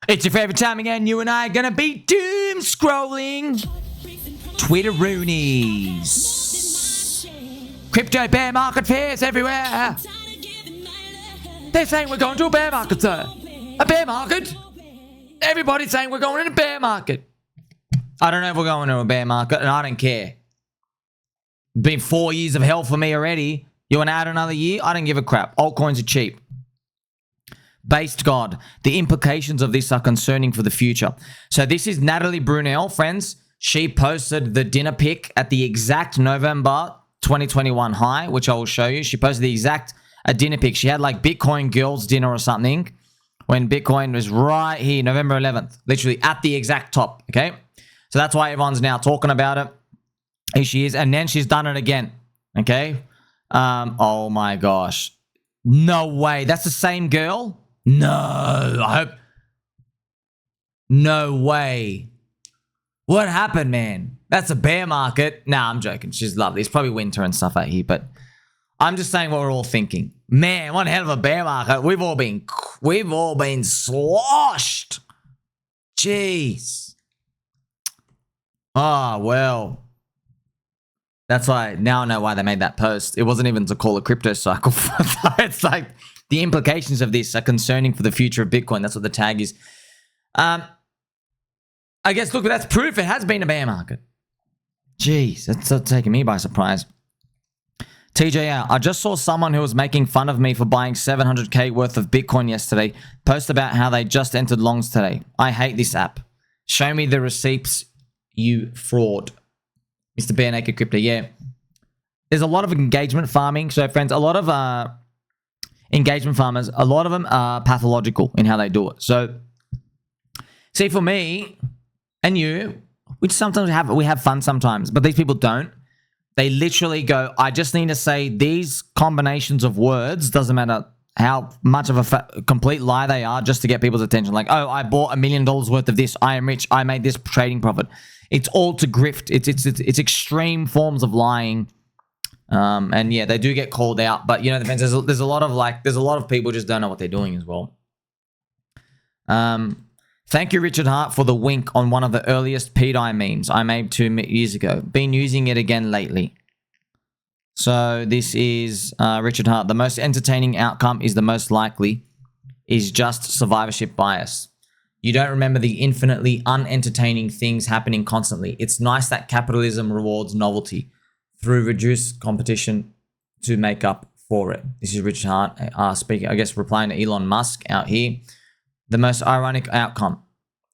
It's your favorite time again. You and I are going to be doom scrolling Twitteroonies. Crypto bear market fairs everywhere. They're saying we're going to a bear market, sir. A bear market? Everybody's saying we're going in a bear market. I don't know if we're going to a bear market, and I don't care. Been 4 years of hell for me already. You want to add another year? I don't give a crap. Altcoins are cheap. Based God. The implications of this are concerning for the future. So this is Natalie Brunel, friends. She posted the dinner pic at the exact November 2021 high, which I will show you. She posted the exact dinner pic. She had like Bitcoin Girls dinner or something when Bitcoin was right here, November 11th, literally at the exact top, okay? So that's why everyone's now talking about it. Here she is. And then she's done it again, okay? Oh my gosh. No way. That's the same girl? No, I hope. No way. What happened, man? That's a bear market. Nah, I'm joking. She's lovely. It's probably winter and stuff out here, but I'm just saying what we're all thinking. Man, one hell of a bear market. We've all been sloshed. Jeez. Oh, well. That's why now I know why they made that post. It wasn't even to call a crypto cycle. It's like the implications of this are concerning for the future of Bitcoin. That's what the tag is. I guess, look, that's proof it has been a bear market. Jeez, that's taking me by surprise. TJR, I just saw someone who was making fun of me for buying 700k worth of Bitcoin yesterday post about how they just entered longs today. I hate this app. Show me the receipts, you fraud. Mr. Bare Naked Crypto, yeah. There's a lot of engagement farming. So, friends, a lot of engagement farmers, a lot of them are pathological in how they do it. So, see, for me and you, we have fun sometimes, but these people don't. They literally go, I just need to say these combinations of words, doesn't matter how much of a complete lie they are, just to get people's attention. Like, oh, I bought $1 million worth of this. I am rich. I made this trading profit. It's all to grift. It's extreme forms of lying. And yeah, they do get called out, but you know, there's a lot of people just don't know what they're doing as well. Thank you, Richard Hart, for the wink on one of the earliest pDAI memes I made 2 years ago. Been using it again lately. So this is Richard Hart. The most entertaining outcome is the most likely is just survivorship bias. You don't remember the infinitely unentertaining things happening constantly. It's nice that capitalism rewards novelty through reduced competition to make up for it. This is Richard Hart speaking, I guess, replying to Elon Musk out here. The most ironic outcome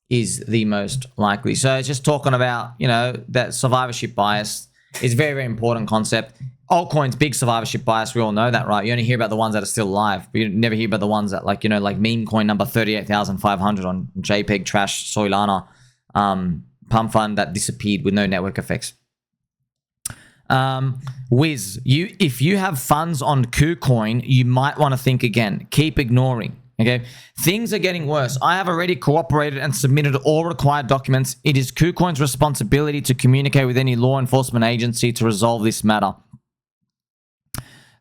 is the most likely. So it's just talking about, you know, that survivorship bias is a very, very important concept. Altcoins, big survivorship bias. We all know that, right? You only hear about the ones that are still alive. But you never hear about the ones that, like, you know, like meme coin number 38,500 on JPEG, Trash, Solana, Pump Fund that disappeared with no network effects. Wiz, if you have funds on KuCoin, you might want to think again. Keep ignoring. Okay, things are getting worse. I have already cooperated and submitted all required documents. It is KuCoin's responsibility to communicate with any law enforcement agency to resolve this matter.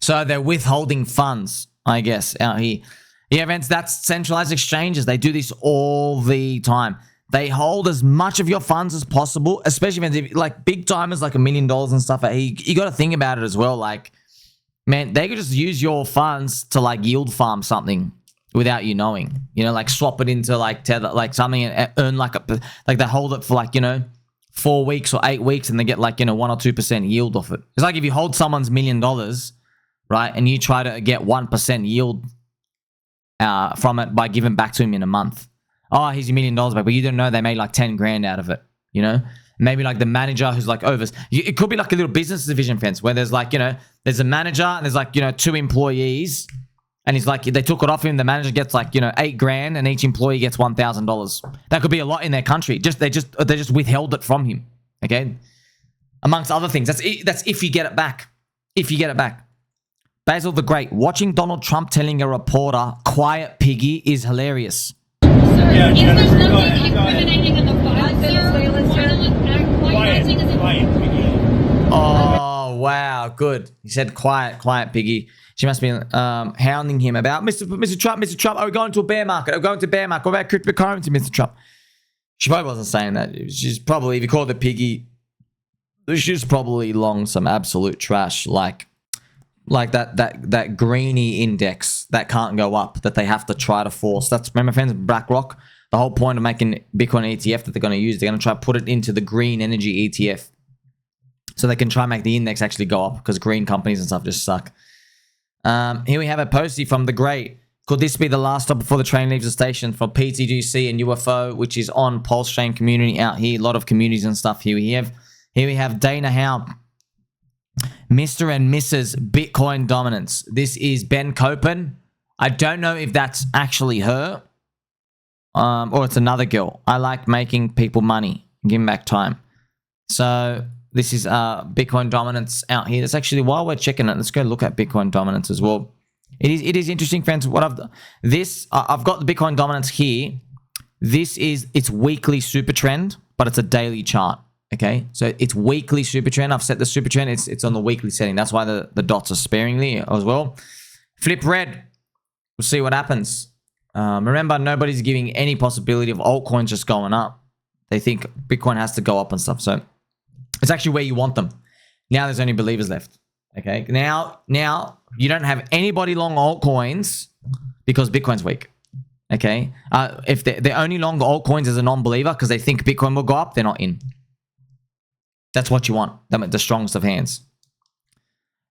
So they're withholding funds, I guess, out here. Yeah, events, that's centralized exchanges. They do this all the time. They hold as much of your funds as possible, especially if like big timers like $1 million and stuff. You got to think about it as well. Like, man, they could just use your funds to like yield farm something without you knowing, you know, like swap it into like Tether, like something and earn like they hold it for like, you know, 4 weeks or 8 weeks and they get like, you know, 1 or 2% yield off it. It's like if you hold someone's $1 million, right, and you try to get 1% yield from it by giving back to him in a month. Oh, here's your $1 million back, but you don't know they made like 10 grand out of it, you know? Maybe like the manager who's like it could be like a little business division fence where there's like, you know, there's a manager and there's like, you know, 2 employees. And he's like, they took it off him. The manager gets like, you know, 8 grand and each employee gets $1,000. That could be a lot in their country. They just withheld it from him. Okay. Amongst other things. That's if you get it back. If you get it back. Basil the Great. Watching Donald Trump telling a reporter, quiet Piggy, is hilarious. Yeah, is there something incriminating in the file, sir? Why are you using as a... Oh, wow. Good. He said quiet Piggy. She must be hounding him about Mr. Trump, are we going to a bear market? Are we going to a bear market? What about cryptocurrency, Mr. Trump? She probably wasn't saying that. She's probably, if you call it Piggy, she's probably long some absolute trash, like that greeny index that can't go up, that they have to try to force. That's, remember friends, BlackRock, the whole point of making Bitcoin ETF that they're going to use, they're going to try to put it into the green energy ETF. So they can try and make the index actually go up, because green companies and stuff just suck. Here we have a postie from The Great. Could this be the last stop before the train leaves the station for PTGC and UFO, which is on Pulse Chain community out here? A lot of communities and stuff here. Here we have Dana Howe, Mr. and Mrs. Bitcoin Dominance. This is Ben Copen. I don't know if that's actually her, or it's another girl. I like making people money, giving back time. So this is Bitcoin Dominance out here. That's actually, while we're checking it, let's go look at Bitcoin Dominance as well. It is interesting, friends. What I've got the Bitcoin Dominance here. This is its weekly super trend, but it's a daily chart. Okay, so it's weekly super trend. I've set the super trend. It's on the weekly setting. That's why the dots are sparingly as well. Flip red. We'll see what happens. Remember, nobody's giving any possibility of altcoins just going up. They think Bitcoin has to go up and stuff. So it's actually where you want them. Now there's only believers left. Okay, now you don't have anybody long altcoins because Bitcoin's weak. Okay, if they're only long altcoins as a non-believer because they think Bitcoin will go up, they're not in. That's what you want. The strongest of hands.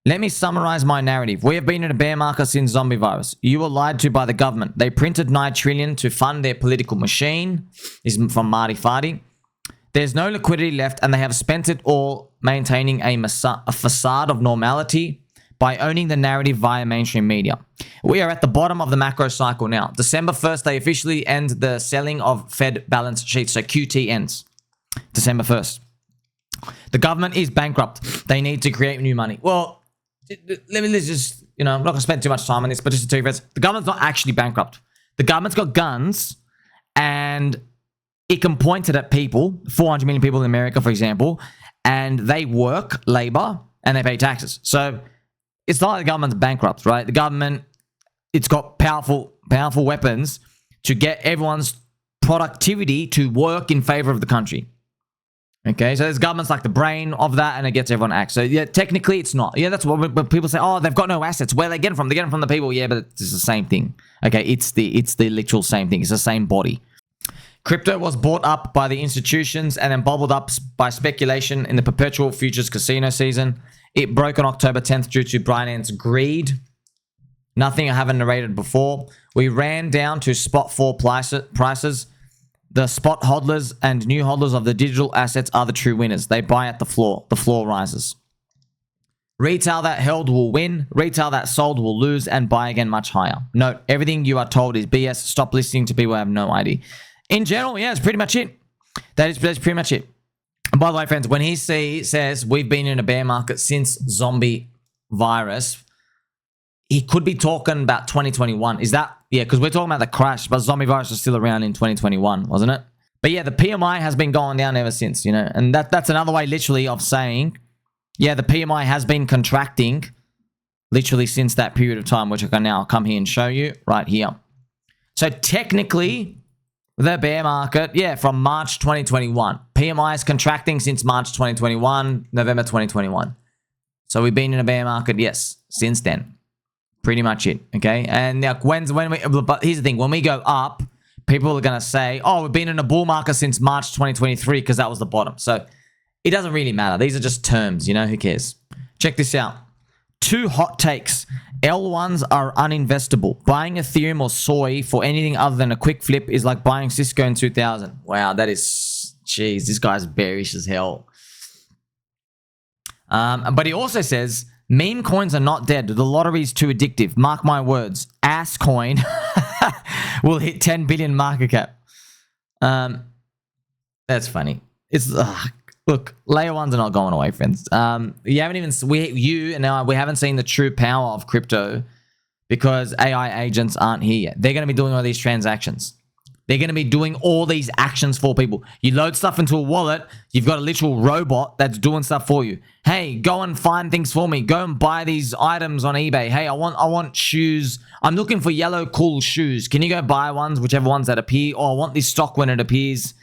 Let me summarize my narrative. We have been in a bear market since zombie virus. You were lied to by the government. They printed 9 trillion to fund their political machine. This is from Marty Farty. There's no liquidity left, and they have spent it all maintaining a facade of normality by owning the narrative via mainstream media. We are at the bottom of the macro cycle now. December 1st, they officially end the selling of Fed balance sheets. So QT ends December 1st. The government is bankrupt. They need to create new money. Well, let's just, I'm not going to spend too much time on this, but just to tell you, friends, the government's not actually bankrupt. The government's got guns, and it can point it at people, 400 million people in America, for example, and they work labor and they pay taxes. So it's not like the government's bankrupt, right? The government, it's got powerful weapons to get everyone's productivity to work in favor of the country. Okay, so this government's like the brain of that, and it gets everyone to act. So yeah, technically it's not. Yeah, that's what when people say, oh, they've got no assets. Where they get them from? They get them from the people. Yeah, but it's the same thing. Okay, it's the literal same thing. It's the same body. Crypto was bought up by the institutions and then bubbled up by speculation in the perpetual futures casino season. It broke on October 10th due to Binance greed. Nothing I haven't narrated before. We ran down to spot 4 prices. The spot hodlers and new hodlers of the digital assets are the true winners. They buy at the floor. The floor rises. Retail that held will win. Retail that sold will lose and buy again much higher. Note, everything you are told is BS. Stop listening to people who have no idea. In general, yeah, that's pretty much it. That's pretty much it. And by the way, friends, when he says we've been in a bear market since zombie virus, he could be talking about 2021. Is that? Yeah, because we're talking about the crash, but zombie virus was still around in 2021, wasn't it? But yeah, the PMI has been going down ever since, and that's another way literally of saying, yeah, the PMI has been contracting literally since that period of time, which I can now come here and show you right here. So technically, the bear market, yeah, from March 2021. PMI is contracting since March 2021, November 2021. So we've been in a bear market, yes, since then. Pretty much it, okay? And now but here's the thing, when we go up, people are going to say, oh, we've been in a bull market since March 2023 because that was the bottom. So it doesn't really matter. These are just terms, who cares? Check this out. 2 hot takes. L1s are uninvestable. Buying Ethereum or soy for anything other than a quick flip is like buying Cisco in 2000. Wow, that is, jeez, this guy's bearish as hell. But he also says, meme coins are not dead. The lottery is too addictive. Mark my words. Ass coin will hit 10 billion market cap. That's funny. It's look, layer ones are not going away, friends. You haven't even we haven't seen the true power of crypto because AI agents aren't here yet. They're going to be doing all these transactions. They're going to be doing all these actions for people. You load stuff into a wallet. You've got a literal robot that's doing stuff for you. Hey, go and find things for me. Go and buy these items on eBay. Hey, I want shoes. I'm looking for yellow cool shoes. Can you go buy ones, whichever ones that appear? Or I want this stock when it appears.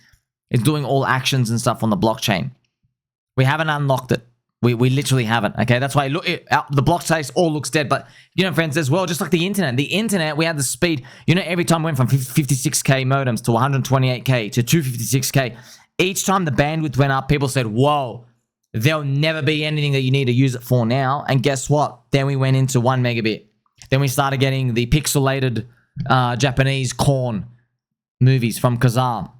It's doing all actions and stuff on the blockchain. We haven't unlocked it. We literally haven't. Okay, that's why look, the Blockspace all looks dead. But you know, friends, as well, just like the internet. The internet, we had the speed. You know, every time we went from 56k modems to 128k to 256k, each time the bandwidth went up, people said, "Whoa, there'll never be anything that you need to use it for now." And guess what? Then we went into 1 megabit. Then we started getting the pixelated Japanese corn movies from Kazaa.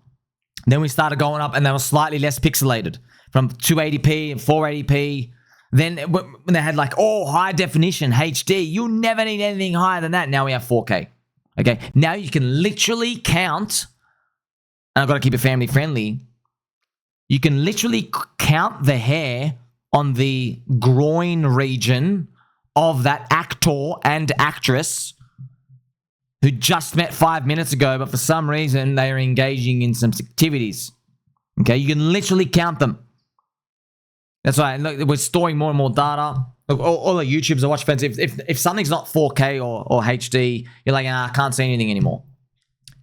Then we started going up, and they were slightly less pixelated. From 280p and 480p. Then when they had like, high definition, HD, you'll never need anything higher than that. Now we have 4K. Okay, now you can literally count, and I've got to keep it family friendly. You can literally count the hair on the groin region of that actor and actress who just met 5 minutes ago, but for some reason they are engaging in some activities. Okay, you can literally count them. That's right. Look, we're storing more and more data. Look, all the YouTubers I watch, friends, if something's not 4K or HD, you're like, I can't see anything anymore.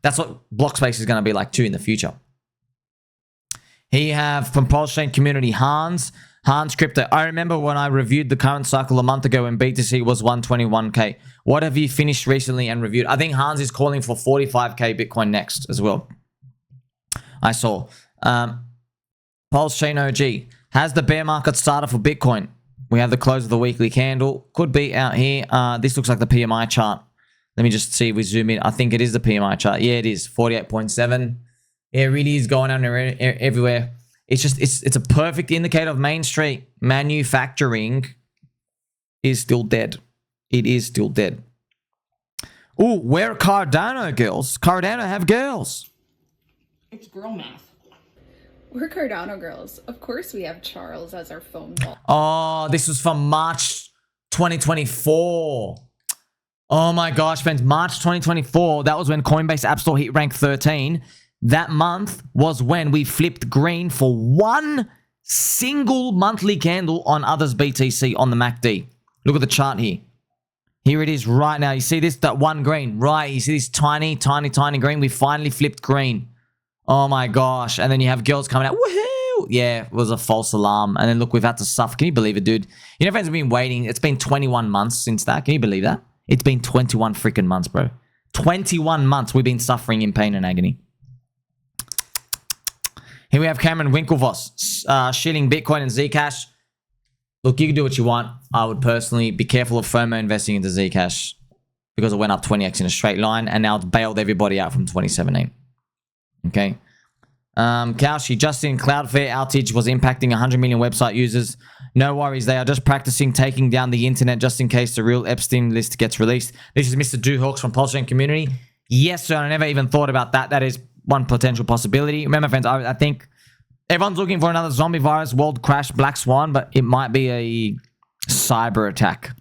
That's what Blockspace is going to be like too in the future. Here you have from Pulse Chain Community, Hans Crypto. I remember when I reviewed the current cycle a month ago when BTC was 121k. What have you finished recently and reviewed? I think Hans is calling for 45k Bitcoin next as well. I saw. Pulse Chain OG. Has the bear market started for Bitcoin? We have the close of the weekly candle. Could be out here. This looks like the PMI chart. Let me just see if we zoom in. I think it is the PMI chart. Yeah, it is. 48.7. Yeah, it really is going on everywhere. It's just, it's a perfect indicator of Main Street. Manufacturing is still dead. It is still dead. Ooh, where are Cardano girls? Cardano have girls. It's girl math. We're Cardano Girls. Of course we have Charles as our phone call. Oh, this was from March 2024. Oh my gosh, friends. March 2024. That was when Coinbase App Store hit rank 13. That month was when we flipped green for one single monthly candle on OTHERS-btc on the MACD. Look at the chart here. Here it is right now. You see this? That one green. Right. You see this tiny, tiny, tiny green? We finally flipped green. Oh my gosh. And then you have girls coming out. Woohoo! Yeah, it was a false alarm. And then look, we've had to suffer. Can you believe it, dude? You know, friends have been waiting. It's been 21 months since that. Can you believe that? It's been 21 freaking months, bro. 21 months we've been suffering in pain and agony. Here we have Cameron Winklevoss shilling Bitcoin and Zcash. Look, you can do what you want. I would personally be careful of FOMO investing into Zcash because it went up 20x in a straight line and now it's bailed everybody out from 2017. Okay. Kaushi, just in Cloudflare outage was impacting 100 million website users. No worries, they are just practicing taking down the internet just in case the real Epstein list gets released. This is Mr. Doohawks from Pulse Chain Community. Yes, sir, I never even thought about that. That is one potential possibility. Remember, friends, I think everyone's looking for another zombie virus, world crash, black swan, but it might be a cyber attack.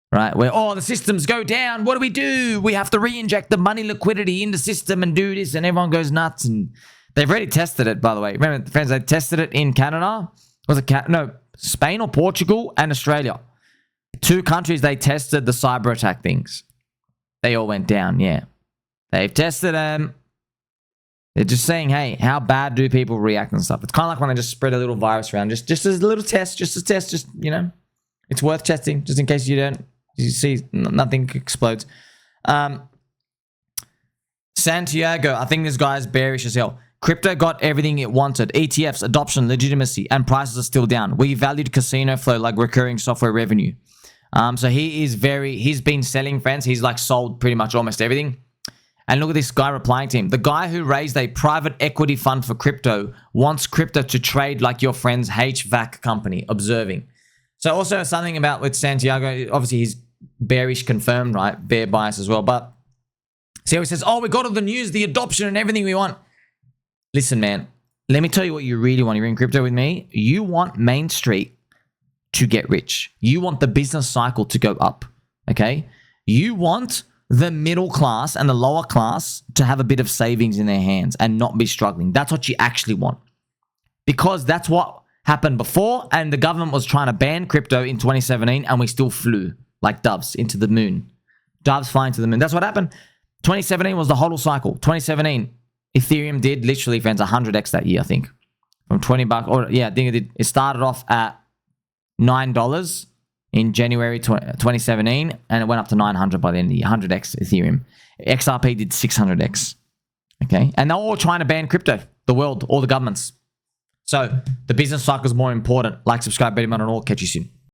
Right, where, the systems go down. What do? We have to re-inject the money liquidity in the system and do this, and everyone goes nuts. And they've already tested it, by the way. Remember, friends, they tested it in Canada. Was it Spain or Portugal and Australia? 2 countries they tested the cyber attack things. They all went down, yeah. They've tested them. They're just saying, hey, how bad do people react and stuff? It's kind of like when they just spread a little virus around. Just as a little test, just, you know. It's worth testing, just in case you see nothing explodes. Santiago, I think this guy is bearish as hell. Crypto got everything it wanted. ETFs, adoption, legitimacy, and prices are still down. We valued casino flow like recurring software revenue. So he's been selling, friends. He's like sold pretty much almost everything. And look at this guy replying to him. The guy who raised a private equity fund for crypto wants crypto to trade like your friend's HVAC company, observing. So also something about with Santiago, obviously he's bearish confirmed, right? Bear bias as well. But see how he says, we got all the news, the adoption and everything we want. Listen, man, let me tell you what you really want. You're in crypto with me. You want Main Street to get rich. You want the business cycle to go up, okay? You want the middle class and the lower class to have a bit of savings in their hands and not be struggling. That's what you actually want. Because that's what happened before, and the government was trying to ban crypto in 2017, and we still flew like doves into the moon. Doves flying to the moon. That's what happened. 2017 was the hodl cycle. 2017, Ethereum did literally, friends, 100x that year, I think. From 20 bucks, or yeah, I think it did. It started off at $9 in January 2017, and it went up to 900 by the end of the year. 100x Ethereum. XRP did 600x. Okay, and they're all trying to ban crypto. The world, all the governments. So the business cycle is more important. Like, subscribe, bet him on all. Catch you soon.